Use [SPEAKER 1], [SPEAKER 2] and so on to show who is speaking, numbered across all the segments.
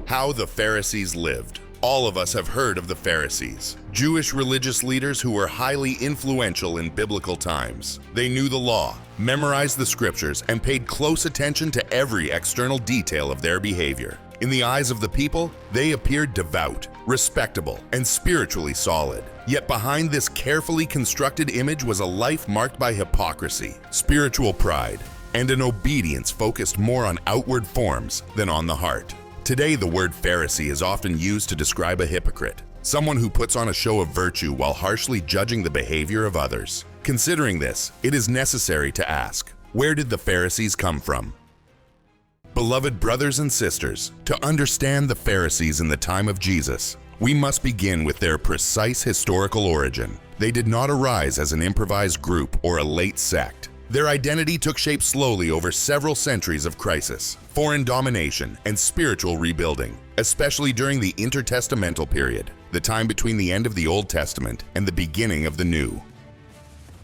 [SPEAKER 1] How the Pharisees lived. All of us have heard of the Pharisees, Jewish religious leaders who were highly influential in biblical times. They knew the law, memorized the scriptures, and paid close attention to every external detail of their behavior. In the eyes of the people, they appeared devout, respectable, and spiritually solid. Yet behind this carefully constructed image was a life marked by hypocrisy, spiritual pride, and an obedience focused more on outward forms than on the heart. Today, the word Pharisee is often used to describe a hypocrite, someone who puts on a show of virtue while harshly judging the behavior of others. Considering this, it is necessary to ask, where did the Pharisees come from? Beloved brothers and sisters, to understand the Pharisees in the time of Jesus, we must begin with their precise historical origin. They did not arise as an improvised group or a late sect. Their identity took shape slowly over several centuries of crisis, foreign domination, and spiritual rebuilding, especially during the intertestamental period, the time between the end of the Old Testament and the beginning of the New.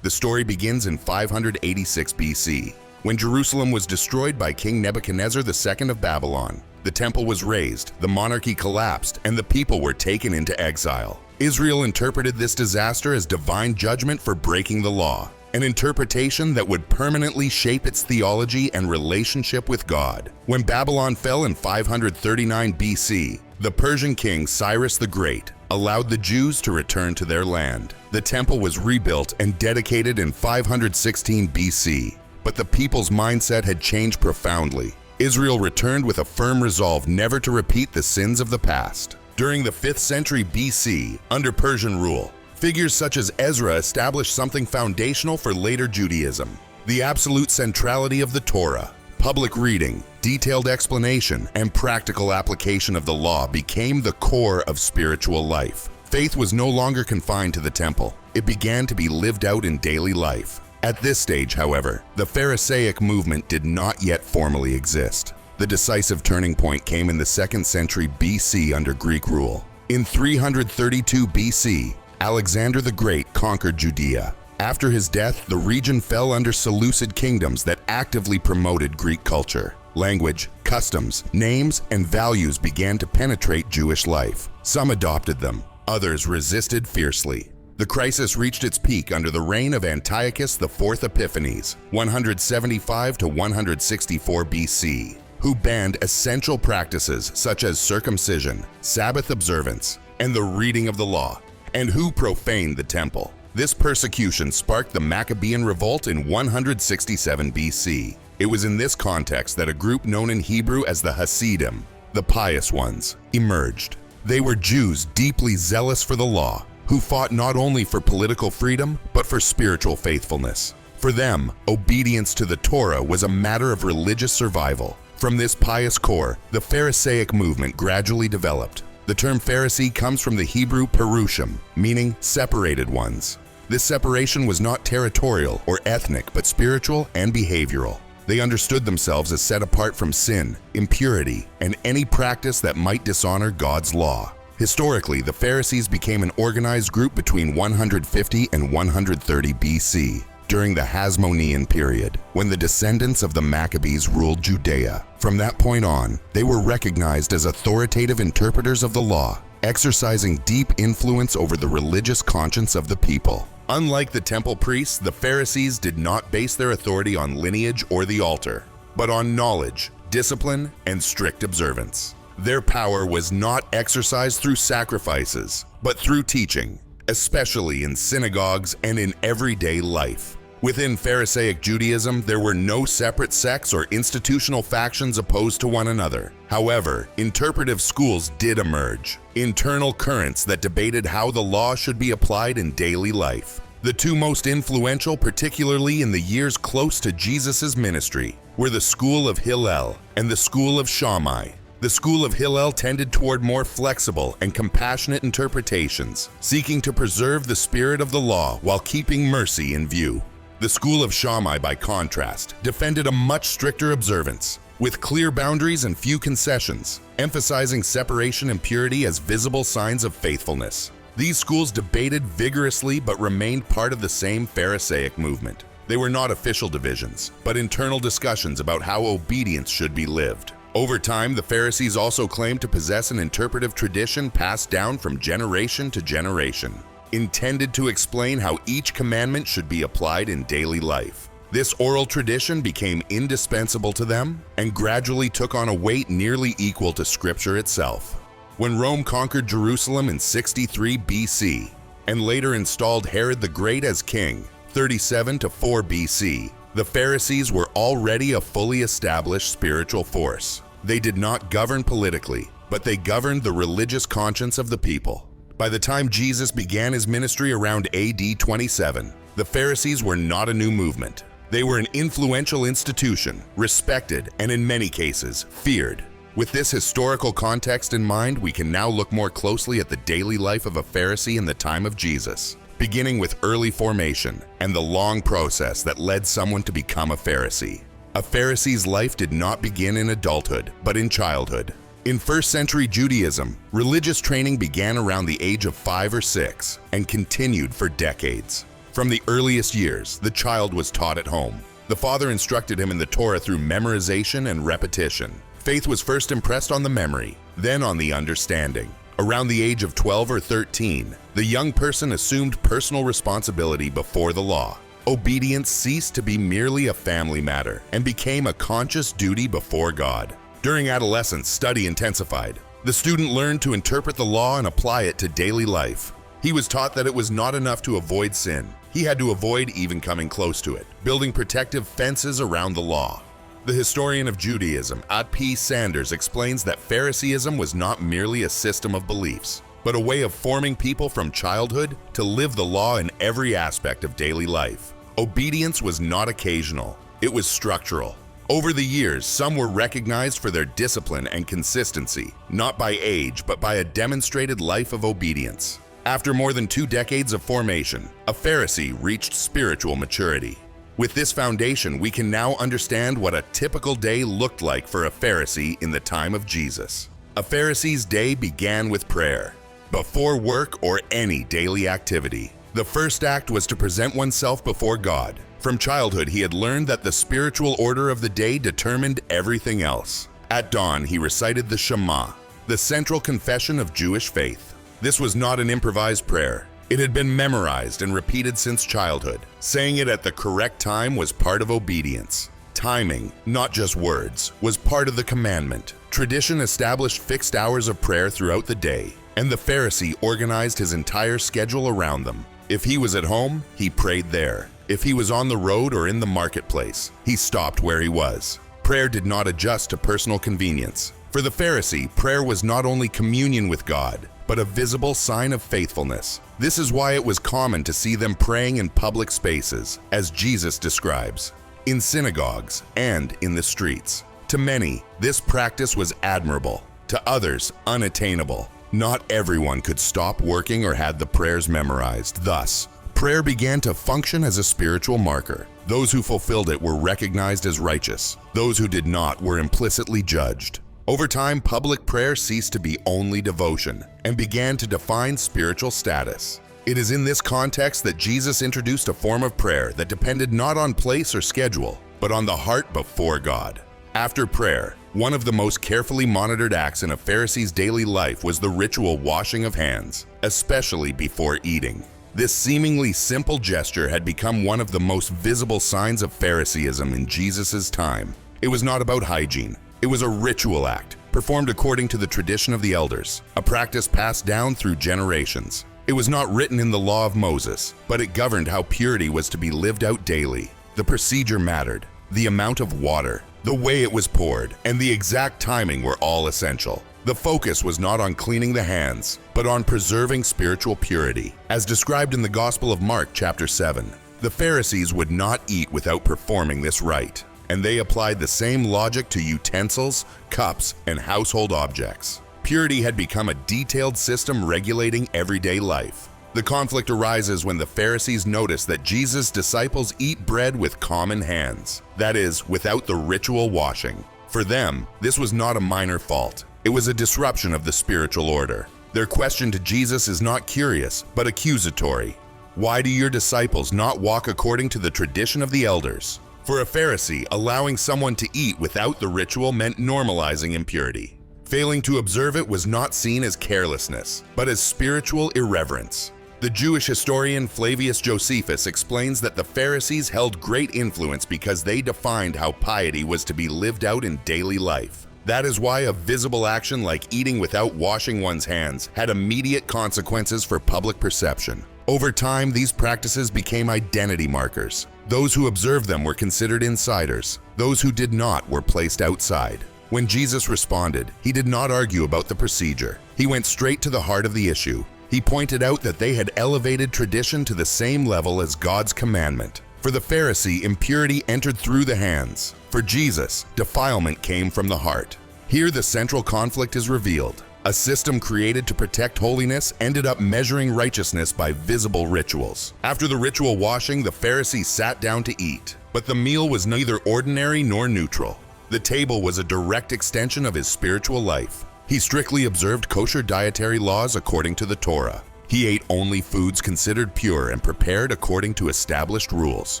[SPEAKER 1] The story begins in 586 BC, when Jerusalem was destroyed by King Nebuchadnezzar II of Babylon. The temple was razed, the monarchy collapsed, and the people were taken into exile. Israel interpreted this disaster as divine judgment for breaking the law, an interpretation that would permanently shape its theology and relationship with God. When Babylon fell in 539 BC, the Persian king Cyrus the Great allowed the Jews to return to their land. The temple was rebuilt and dedicated in 516 BC, but the people's mindset had changed profoundly. Israel returned with a firm resolve never to repeat the sins of the past. During the 5th century BC, under Persian rule, figures such as Ezra established something foundational for later Judaism: the absolute centrality of the Torah. Public reading, detailed explanation, and practical application of the law became the core of spiritual life. Faith was no longer confined to the temple. It began to be lived out in daily life. At this stage, however, the Pharisaic movement did not yet formally exist. The decisive turning point came in the 2nd century BC under Greek rule. In 332 BC, Alexander the Great conquered Judea. After his death, the region fell under Seleucid kingdoms that actively promoted Greek culture. Language, customs, names, and values began to penetrate Jewish life. Some adopted them, others resisted fiercely. The crisis reached its peak under the reign of Antiochus IV Epiphanes, 175 to 164 BC, who banned essential practices such as circumcision, Sabbath observance, and the reading of the law, and who profaned the temple. This persecution sparked the Maccabean revolt in 167 BC. It was in this context that a group known in Hebrew as the Hasidim, the pious ones, emerged. They were Jews deeply zealous for the law, who fought not only for political freedom, but for spiritual faithfulness. For them, obedience to the Torah was a matter of religious survival. From this pious core, the Pharisaic movement gradually developed. The term Pharisee comes from the Hebrew perushim, meaning separated ones. This separation was not territorial or ethnic, but spiritual and behavioral. They understood themselves as set apart from sin, impurity, and any practice that might dishonor God's law. Historically, the Pharisees became an organized group between 150 and 130 BC, during the Hasmonean period, when the descendants of the Maccabees ruled Judea. From that point on, they were recognized as authoritative interpreters of the law, exercising deep influence over the religious conscience of the people. Unlike the temple priests, the Pharisees did not base their authority on lineage or the altar, but on knowledge, discipline, and strict observance. Their power was not exercised through sacrifices, but through teaching, especially in synagogues and in everyday life. Within Pharisaic Judaism, there were no separate sects or institutional factions opposed to one another. However, interpretive schools did emerge, internal currents that debated how the law should be applied in daily life. The two most influential, particularly in the years close to Jesus' ministry, were the school of Hillel and the school of Shammai. The school of Hillel tended toward more flexible and compassionate interpretations, seeking to preserve the spirit of the law while keeping mercy in view. The school of Shammai, by contrast, defended a much stricter observance, with clear boundaries and few concessions, emphasizing separation and purity as visible signs of faithfulness. These schools debated vigorously but remained part of the same Pharisaic movement. They were not official divisions, but internal discussions about how obedience should be lived. Over time, the Pharisees also claimed to possess an interpretive tradition passed down from generation to generation, intended to explain how each commandment should be applied in daily life. This oral tradition became indispensable to them and gradually took on a weight nearly equal to Scripture itself. When Rome conquered Jerusalem in 63 BC and later installed Herod the Great as king, 37 to 4 BC, the Pharisees were already a fully established spiritual force. They did not govern politically, but they governed the religious conscience of the people. By the time Jesus began his ministry around AD 27, the Pharisees were not a new movement. They were an influential institution, respected, and in many cases, feared. With this historical context in mind, we can now look more closely at the daily life of a Pharisee in the time of Jesus, beginning with early formation and the long process that led someone to become a Pharisee. A Pharisee's life did not begin in adulthood, but in childhood. In first-century Judaism, religious training began around the age of 5 or 6 and continued for decades. From the earliest years, the child was taught at home. The father instructed him in the Torah through memorization and repetition. Faith was first impressed on the memory, then on the understanding. Around the age of 12 or 13, the young person assumed personal responsibility before the law. Obedience ceased to be merely a family matter and became a conscious duty before God. During adolescence, study intensified. The student learned to interpret the law and apply it to daily life. He was taught that it was not enough to avoid sin. He had to avoid even coming close to it, building protective fences around the law. The historian of Judaism, A.P. Sanders, explains that Phariseeism was not merely a system of beliefs, but a way of forming people from childhood to live the law in every aspect of daily life. Obedience was not occasional, it was structural. Over the years, some were recognized for their discipline and consistency, not by age, but by a demonstrated life of obedience. After more than 2 decades of formation, a Pharisee reached spiritual maturity. With this foundation, we can now understand what a typical day looked like for a Pharisee in the time of Jesus. A Pharisee's day began with prayer. Before work or any daily activity, the first act was to present oneself before God. From childhood, he had learned that the spiritual order of the day determined everything else. At dawn, he recited the Shema, the central confession of Jewish faith. This was not an improvised prayer. It had been memorized and repeated since childhood. Saying it at the correct time was part of obedience. Timing, not just words, was part of the commandment. Tradition established fixed hours of prayer throughout the day, and the Pharisee organized his entire schedule around them. If he was at home, he prayed there. If he was on the road or in the marketplace, he stopped where he was. Prayer did not adjust to personal convenience. For the Pharisee, prayer was not only communion with God, but a visible sign of faithfulness. This is why it was common to see them praying in public spaces, as Jesus describes, in synagogues and in the streets. To many, this practice was admirable. To others, unattainable. Not everyone could stop working or had the prayers memorized. Thus, prayer began to function as a spiritual marker. Those who fulfilled it were recognized as righteous. Those who did not were implicitly judged. Over time, public prayer ceased to be only devotion and began to define spiritual status. It is in this context that Jesus introduced a form of prayer that depended not on place or schedule, but on the heart before God. After prayer, one of the most carefully monitored acts in a Pharisee's daily life was the ritual washing of hands, especially before eating. This seemingly simple gesture had become one of the most visible signs of Phariseeism in Jesus' time. It was not about hygiene. It was a ritual act, performed according to the tradition of the elders, a practice passed down through generations. It was not written in the law of Moses, but it governed how purity was to be lived out daily. The procedure mattered. The amount of water, the way it was poured, and the exact timing were all essential. The focus was not on cleaning the hands, but on preserving spiritual purity. As described in the Gospel of Mark chapter 7, the Pharisees would not eat without performing this rite, and they applied the same logic to utensils, cups, and household objects. Purity had become a detailed system regulating everyday life. The conflict arises when the Pharisees notice that Jesus' disciples eat bread with common hands, that is, without the ritual washing. For them, this was not a minor fault. It was a disruption of the spiritual order. Their question to Jesus is not curious, but accusatory. Why do your disciples not walk according to the tradition of the elders? For a Pharisee, allowing someone to eat without the ritual meant normalizing impurity. Failing to observe it was not seen as carelessness, but as spiritual irreverence. The Jewish historian Flavius Josephus explains that the Pharisees held great influence because they defined how piety was to be lived out in daily life. That is why a visible action like eating without washing one's hands had immediate consequences for public perception. Over time, these practices became identity markers. Those who observed them were considered insiders. Those who did not were placed outside. When Jesus responded, he did not argue about the procedure. He went straight to the heart of the issue. He pointed out that they had elevated tradition to the same level as God's commandment. For the Pharisee, impurity entered through the hands. For Jesus, defilement came from the heart. Here the central conflict is revealed. A system created to protect holiness ended up measuring righteousness by visible rituals. After the ritual washing, the Pharisee sat down to eat. But the meal was neither ordinary nor neutral. The table was a direct extension of his spiritual life. He strictly observed kosher dietary laws according to the Torah. He ate only foods considered pure and prepared according to established rules.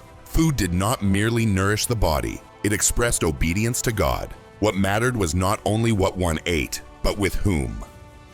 [SPEAKER 1] Food did not merely nourish the body, it expressed obedience to God. What mattered was not only what one ate, but with whom.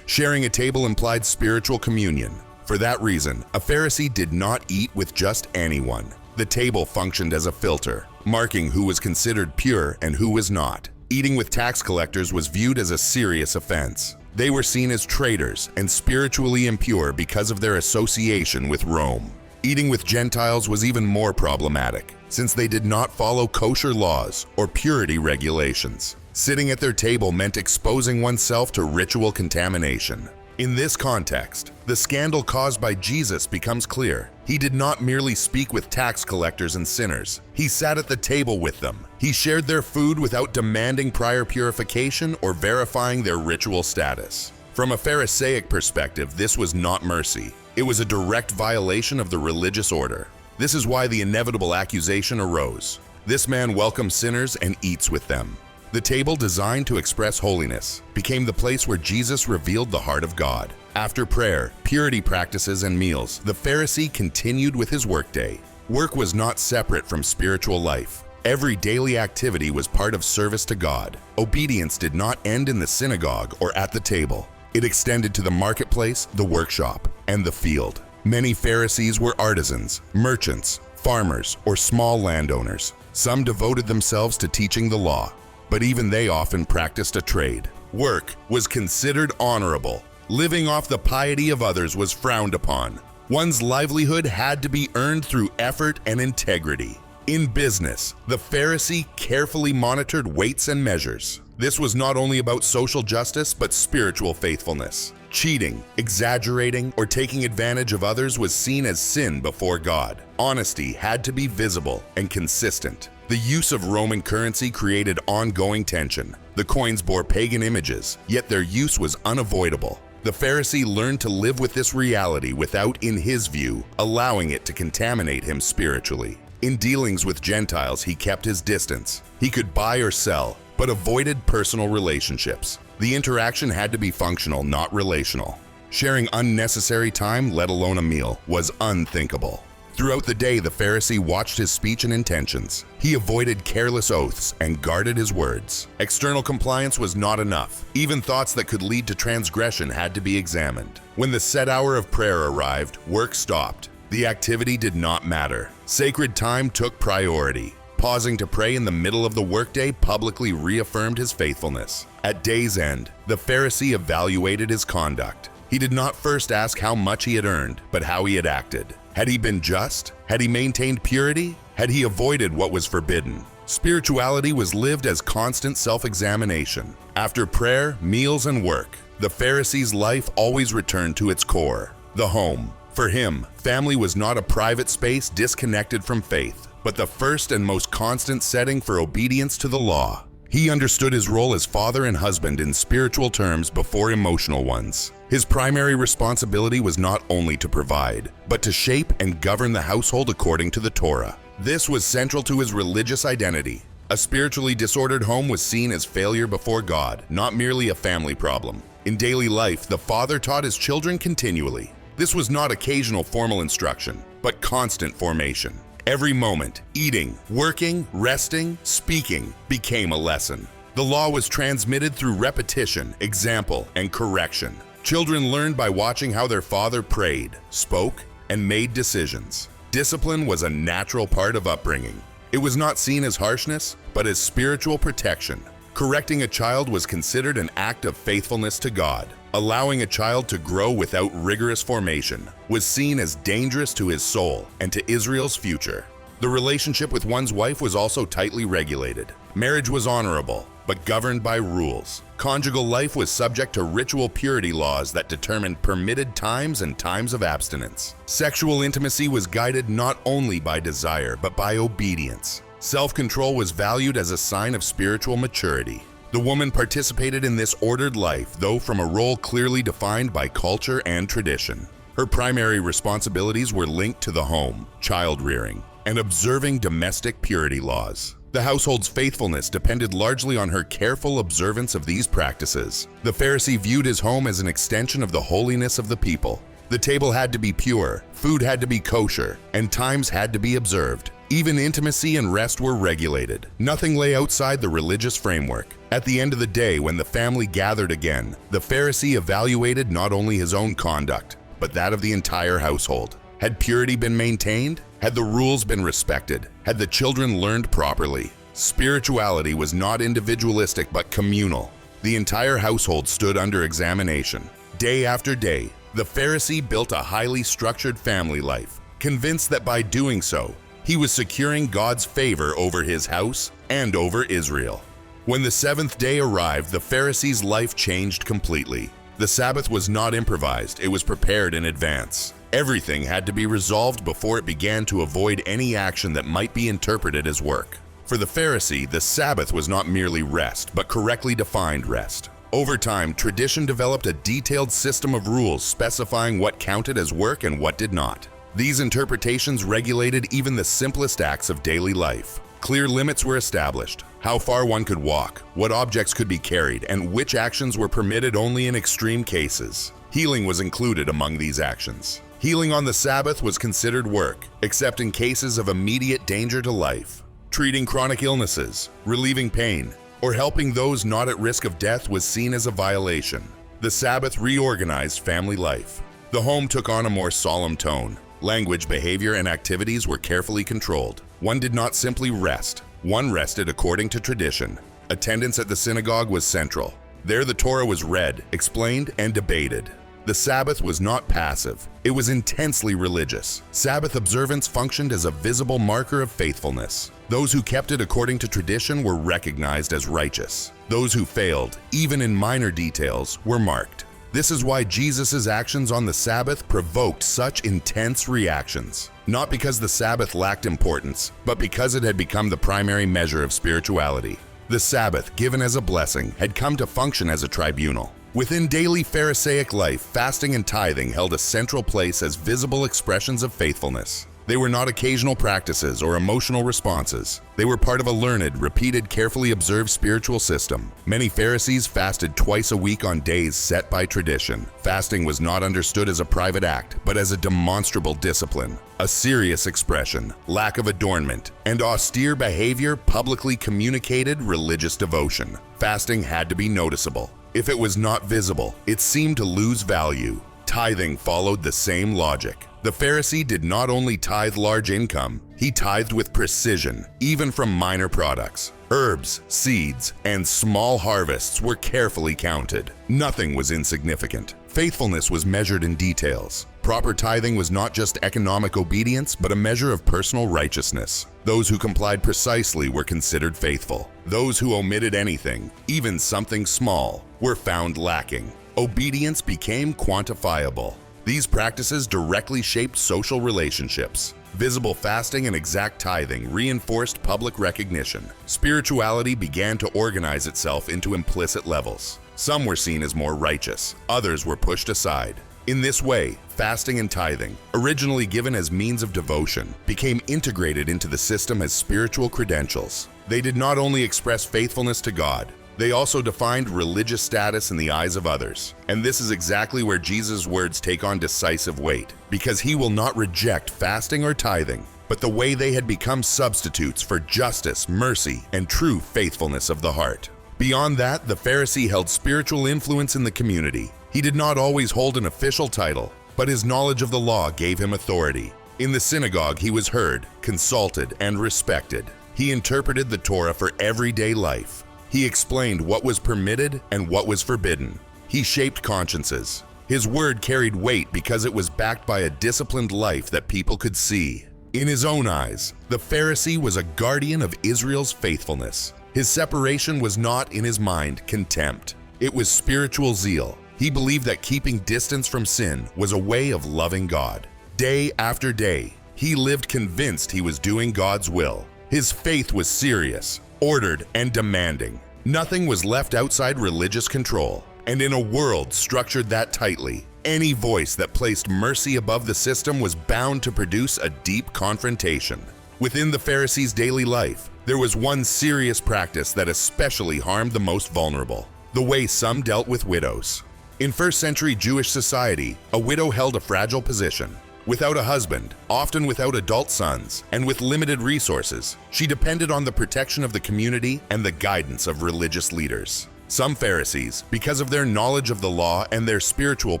[SPEAKER 1] Sharing a table implied spiritual communion. For that reason, a Pharisee did not eat with just anyone. The table functioned as a filter, marking who was considered pure and who was not. Eating with tax collectors was viewed as a serious offense. They were seen as traitors and spiritually impure because of their association with Rome. Eating with Gentiles was even more problematic, since they did not follow kosher laws or purity regulations. Sitting at their table meant exposing oneself to ritual contamination. In this context, the scandal caused by Jesus becomes clear. He did not merely speak with tax collectors and sinners. He sat at the table with them. He shared their food without demanding prior purification or verifying their ritual status. From a Pharisaic perspective, this was not mercy. It was a direct violation of the religious order. This is why the inevitable accusation arose. This man welcomes sinners and eats with them. The table, designed to express holiness, became the place where Jesus revealed the heart of God. After prayer, purity practices, and meals, the Pharisee continued with his workday. Work was not separate from spiritual life. Every daily activity was part of service to God. Obedience did not end in the synagogue or at the table. It extended to the marketplace, the workshop, and the field. Many Pharisees were artisans, merchants, farmers, or small landowners. Some devoted themselves to teaching the law, but even they often practiced a trade. Work was considered honorable. Living off the piety of others was frowned upon. One's livelihood had to be earned through effort and integrity. In business, the Pharisee carefully monitored weights and measures. This was not only about social justice, but spiritual faithfulness. Cheating, exaggerating, or taking advantage of others was seen as sin before God. Honesty had to be visible and consistent. The use of Roman currency created ongoing tension. The coins bore pagan images, yet their use was unavoidable. The Pharisee learned to live with this reality without, in his view, allowing it to contaminate him spiritually. In dealings with Gentiles, he kept his distance. He could buy or sell, but avoided personal relationships. The interaction had to be functional, not relational. Sharing unnecessary time, let alone a meal, was unthinkable. Throughout the day, the Pharisee watched his speech and intentions. He avoided careless oaths and guarded his words. External compliance was not enough. Even thoughts that could lead to transgression had to be examined. When the set hour of prayer arrived, work stopped. The activity did not matter. Sacred time took priority. Pausing to pray in the middle of the workday publicly reaffirmed his faithfulness. At day's end, the Pharisee evaluated his conduct. He did not first ask how much he had earned, but how he had acted. Had he been just? Had he maintained purity? Had he avoided what was forbidden? Spirituality was lived as constant self-examination. After prayer, meals, and work, the Pharisee's life always returned to its core, the home. For him, family was not a private space disconnected from faith, but the first and most constant setting for obedience to the law. He understood his role as father and husband in spiritual terms before emotional ones. His primary responsibility was not only to provide, but to shape and govern the household according to the Torah. This was central to his religious identity. A spiritually disordered home was seen as failure before God, not merely a family problem. In daily life, the father taught his children continually. This was not occasional formal instruction, but constant formation. Every moment, eating, working, resting, speaking, became a lesson. The law was transmitted through repetition, example, and correction. Children learned by watching how their father prayed, spoke, and made decisions. Discipline was a natural part of upbringing. It was not seen as harshness, but as spiritual protection. Correcting a child was considered an act of faithfulness to God. Allowing a child to grow without rigorous formation was seen as dangerous to his soul and to Israel's future. The relationship with one's wife was also tightly regulated. Marriage was honorable, but governed by rules. Conjugal life was subject to ritual purity laws that determined permitted times and times of abstinence. Sexual intimacy was guided not only by desire, but by obedience. Self-control was valued as a sign of spiritual maturity. The woman participated in this ordered life, though from a role clearly defined by culture and tradition. Her primary responsibilities were linked to the home, child rearing, and observing domestic purity laws. The household's faithfulness depended largely on her careful observance of these practices. The Pharisee viewed his home as an extension of the holiness of the people. The table had to be pure, food had to be kosher, and times had to be observed. Even intimacy and rest were regulated. Nothing lay outside the religious framework. At the end of the day, when the family gathered again, the Pharisee evaluated not only his own conduct, but that of the entire household. Had purity been maintained? Had the rules been respected? Had the children learned properly? Spirituality was not individualistic but communal. The entire household stood under examination. Day after day, the Pharisee built a highly structured family life, convinced that by doing so, he was securing God's favor over his house and over Israel. When the seventh day arrived, the Pharisee's life changed completely. The Sabbath was not improvised, it was prepared in advance. Everything had to be resolved before it began to avoid any action that might be interpreted as work. For the Pharisee, the Sabbath was not merely rest, but correctly defined rest. Over time, tradition developed a detailed system of rules specifying what counted as work and what did not. These interpretations regulated even the simplest acts of daily life. Clear limits were established: how far one could walk, what objects could be carried, and which actions were permitted only in extreme cases. Healing was included among these actions. Healing on the Sabbath was considered work, except in cases of immediate danger to life. Treating chronic illnesses, relieving pain, or helping those not at risk of death was seen as a violation. The Sabbath reorganized family life. The home took on a more solemn tone. Language, behavior, and activities were carefully controlled. One did not simply rest. One rested according to tradition. Attendance at the synagogue was central. There the Torah was read, explained, and debated. The Sabbath was not passive. It was intensely religious. Sabbath observance functioned as a visible marker of faithfulness. Those who kept it according to tradition were recognized as righteous. Those who failed, even in minor details, were marked. This is why Jesus' actions on the Sabbath provoked such intense reactions. Not because the Sabbath lacked importance, but because it had become the primary measure of spirituality. The Sabbath, given as a blessing, had come to function as a tribunal. Within daily Pharisaic life, fasting and tithing held a central place as visible expressions of faithfulness. They were not occasional practices or emotional responses. They were part of a learned, repeated, carefully observed spiritual system. Many Pharisees fasted twice a week on days set by tradition. Fasting was not understood as a private act, but as a demonstrable discipline. A serious expression, lack of adornment, and austere behavior publicly communicated religious devotion. Fasting had to be noticeable. If it was not visible, it seemed to lose value. Tithing followed the same logic. The Pharisee did not only tithe large income, he tithed with precision, even from minor products. Herbs, seeds, and small harvests were carefully counted. Nothing was insignificant. Faithfulness was measured in details. Proper tithing was not just economic obedience, but a measure of personal righteousness. Those who complied precisely were considered faithful. Those who omitted anything, even something small, were found lacking. Obedience became quantifiable. These practices directly shaped social relationships. Visible fasting and exact tithing reinforced public recognition. Spirituality began to organize itself into implicit levels. Some were seen as more righteous, others were pushed aside. In this way, fasting and tithing, originally given as means of devotion, became integrated into the system as spiritual credentials. They did not only express faithfulness to God, they also defined religious status in the eyes of others. And this is exactly where Jesus' words take on decisive weight. Because he will not reject fasting or tithing, but the way they had become substitutes for justice, mercy, and true faithfulness of the heart. Beyond that, the Pharisee held spiritual influence in the community. He did not always hold an official title, but his knowledge of the law gave him authority. In the synagogue, he was heard, consulted, and respected. He interpreted the Torah for everyday life. He explained what was permitted and what was forbidden. He shaped consciences. His word carried weight because it was backed by a disciplined life that people could see. In his own eyes, the Pharisee was a guardian of Israel's faithfulness. His separation was not, in his mind, contempt. It was spiritual zeal. He believed that keeping distance from sin was a way of loving God. Day after day, he lived convinced he was doing God's will. His faith was serious, ordered, and demanding. Nothing was left outside religious control. And in a world structured that tightly, any voice that placed mercy above the system was bound to produce a deep confrontation. Within the Pharisees' daily life, there was one serious practice that especially harmed the most vulnerable: the way some dealt with widows. In first-century Jewish society, a widow held a fragile position. Without a husband, often without adult sons, and with limited resources, she depended on the protection of the community and the guidance of religious leaders. Some Pharisees, because of their knowledge of the law and their spiritual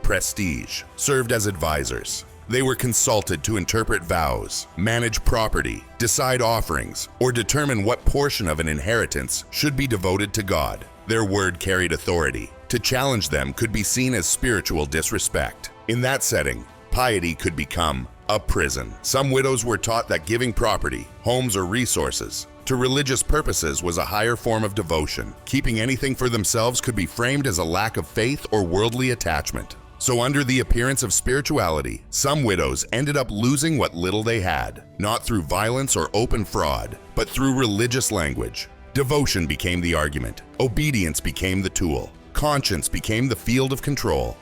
[SPEAKER 1] prestige, served as advisors. They were consulted to interpret vows, manage property, decide offerings, or determine what portion of an inheritance should be devoted to God. Their word carried authority. To challenge them could be seen as spiritual disrespect. In that setting, piety could become a prison. Some widows were taught that giving property, homes, or resources to religious purposes was a higher form of devotion. Keeping anything for themselves could be framed as a lack of faith or worldly attachment. So under the appearance of spirituality, some widows ended up losing what little they had, not through violence or open fraud, but through religious language. Devotion became the argument. Obedience became the tool. Conscience became the field of control.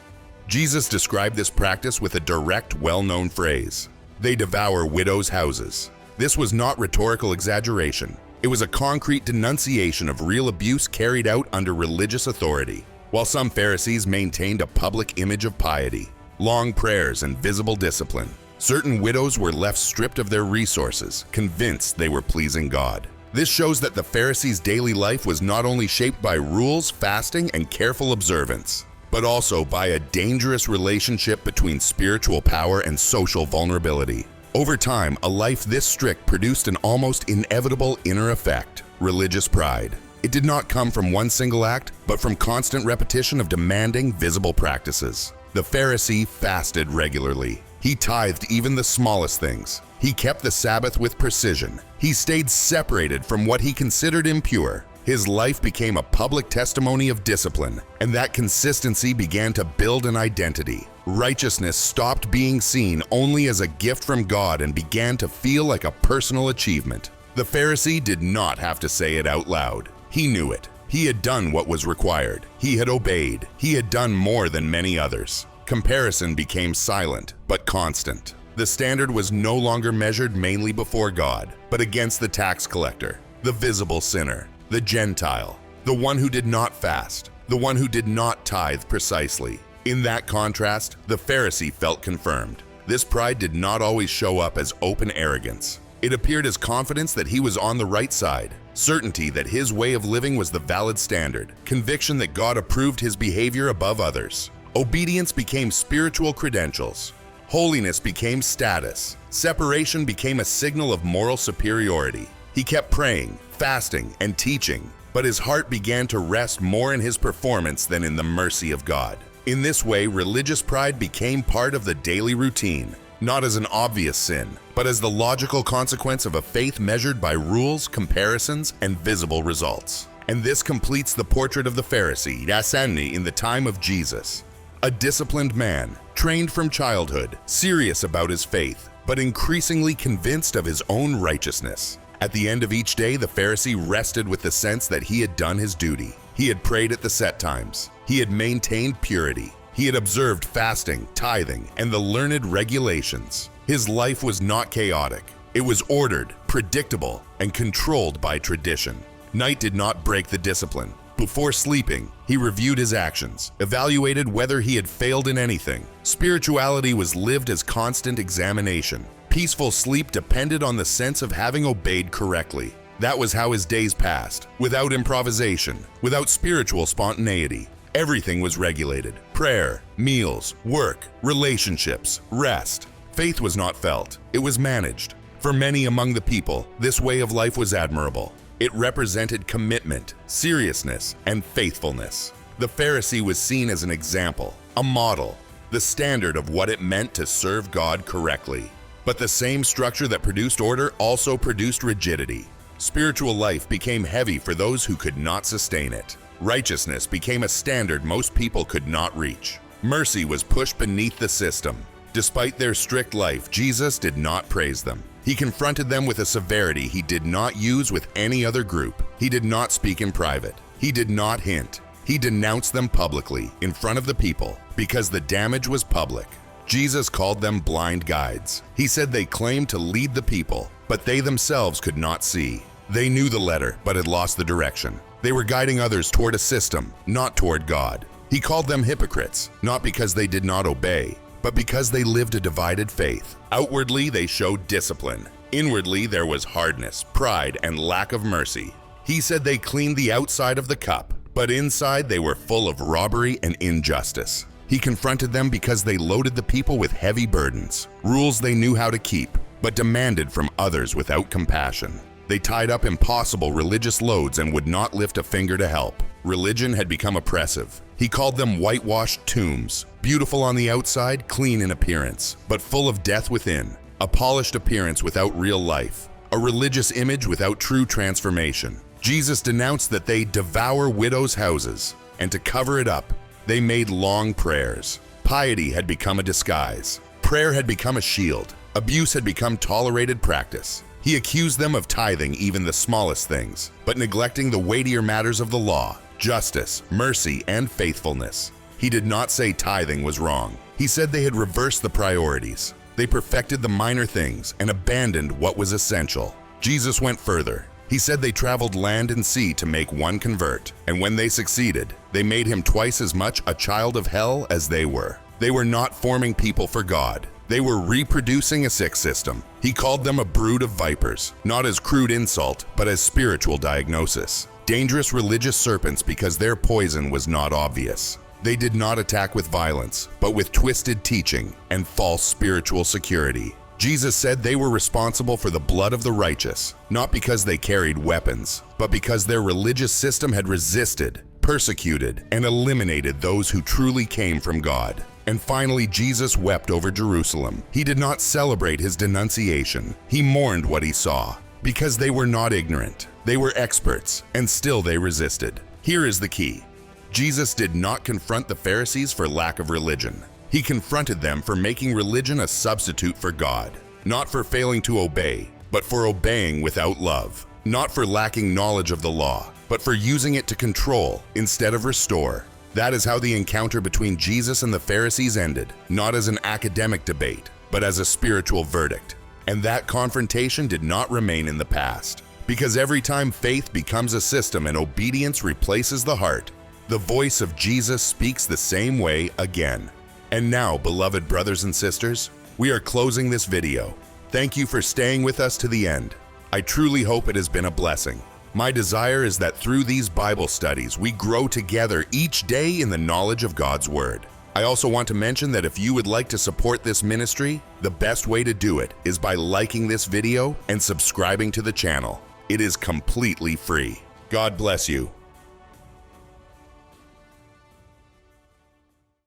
[SPEAKER 1] Jesus described this practice with a direct, well-known phrase: "They devour widows' houses." This was not rhetorical exaggeration. It was a concrete denunciation of real abuse carried out under religious authority. While some Pharisees maintained a public image of piety, long prayers, and visible discipline, certain widows were left stripped of their resources, convinced they were pleasing God. This shows that the Pharisees' daily life was not only shaped by rules, fasting, and careful observance, but also by a dangerous relationship between spiritual power and social vulnerability. Over time, a life this strict produced an almost inevitable inner effect: religious pride. It did not come from one single act, but from constant repetition of demanding, visible practices. The Pharisee fasted regularly. He tithed even the smallest things. He kept the Sabbath with precision. He stayed separated from what he considered impure. His life became a public testimony of discipline, and that consistency began to build an identity. Righteousness stopped being seen only as a gift from God and began to feel like a personal achievement. The Pharisee did not have to say it out loud. He knew it. He had done what was required. He had obeyed. He had done more than many others. Comparison became silent, but constant. The standard was no longer measured mainly before God, but against the tax collector, the visible sinner, the Gentile, the one who did not fast, the one who did not tithe precisely. In that contrast, the Pharisee felt confirmed. This pride did not always show up as open arrogance. It appeared as confidence that he was on the right side, certainty that his way of living was the valid standard, conviction that God approved his behavior above others. Obedience became spiritual credentials. Holiness became status. Separation became a signal of moral superiority. He kept praying, fasting, and teaching, but his heart began to rest more in his performance than in the mercy of God. In this way, religious pride became part of the daily routine, not as an obvious sin, but as the logical consequence of a faith measured by rules, comparisons, and visible results. And this completes the portrait of the Pharisee, Rasani, in the time of Jesus. A disciplined man, trained from childhood, serious about his faith, but increasingly convinced of his own righteousness. At the end of each day, the Pharisee rested with the sense that he had done his duty. He had prayed at the set times. He had maintained purity. He had observed fasting, tithing, and the learned regulations. His life was not chaotic. It was ordered, predictable, and controlled by tradition. Night did not break the discipline. Before sleeping, he reviewed his actions, evaluated whether he had failed in anything. Spirituality was lived as constant examination. Peaceful sleep depended on the sense of having obeyed correctly. That was how his days passed, without improvisation, without spiritual spontaneity. Everything was regulated: prayer, meals, work, relationships, rest. Faith was not felt, it was managed. For many among the people, this way of life was admirable. It represented commitment, seriousness, and faithfulness. The Pharisee was seen as an example, a model, the standard of what it meant to serve God correctly. But the same structure that produced order also produced rigidity. Spiritual life became heavy for those who could not sustain it. Righteousness became a standard most people could not reach. Mercy was pushed beneath the system. Despite their strict life, Jesus did not praise them. He confronted them with a severity he did not use with any other group. He did not speak in private. He did not hint. He denounced them publicly, in front of the people, because the damage was public. Jesus called them blind guides. He said they claimed to lead the people, but they themselves could not see. They knew the letter, but had lost the direction. They were guiding others toward a system, not toward God. He called them hypocrites, not because they did not obey, but because they lived a divided faith. Outwardly, they showed discipline. Inwardly, there was hardness, pride, and lack of mercy. He said they cleaned the outside of the cup, but inside they were full of robbery and injustice. He confronted them because they loaded the people with heavy burdens, rules they knew how to keep, but demanded from others without compassion. They tied up impossible religious loads and would not lift a finger to help. Religion had become oppressive. He called them whitewashed tombs, beautiful on the outside, clean in appearance, but full of death within. A polished appearance without real life. A religious image without true transformation. Jesus denounced that they devour widows' houses, and to cover it up, they made long prayers. Piety had become a disguise. Prayer had become a shield. Abuse had become tolerated practice. He accused them of tithing even the smallest things, but neglecting the weightier matters of the law: justice, mercy, and faithfulness. He did not say tithing was wrong. He said they had reversed the priorities. They perfected the minor things and abandoned what was essential. Jesus went further. He said they traveled land and sea to make one convert, and when they succeeded, they made him twice as much a child of hell as they were. They were not forming people for God. They were reproducing a sick system. He called them a brood of vipers, not as crude insult, but as spiritual diagnosis. Dangerous religious serpents because their poison was not obvious. They did not attack with violence, but with twisted teaching and false spiritual security. Jesus said they were responsible for the blood of the righteous, not because they carried weapons, but because their religious system had resisted, persecuted, and eliminated those who truly came from God. And finally, Jesus wept over Jerusalem. He did not celebrate his denunciation. He mourned what he saw, because they were not ignorant. They were experts, and still they resisted. Here is the key. Jesus did not confront the Pharisees for lack of religion. He confronted them for making religion a substitute for God, not for failing to obey, but for obeying without love, not for lacking knowledge of the law, but for using it to control instead of restore. That is how the encounter between Jesus and the Pharisees ended, not as an academic debate, but as a spiritual verdict. And that confrontation did not remain in the past, because every time faith becomes a system and obedience replaces the heart, the voice of Jesus speaks the same way again. And now, beloved brothers and sisters, we are closing this video. Thank you for staying with us to the end. I truly hope it has been a blessing. My desire is that through these Bible studies, we grow together each day in the knowledge of God's Word. I also want to mention that if you would like to support this ministry, the best way to do it is by liking this video and subscribing to the channel. It is completely free. God bless you.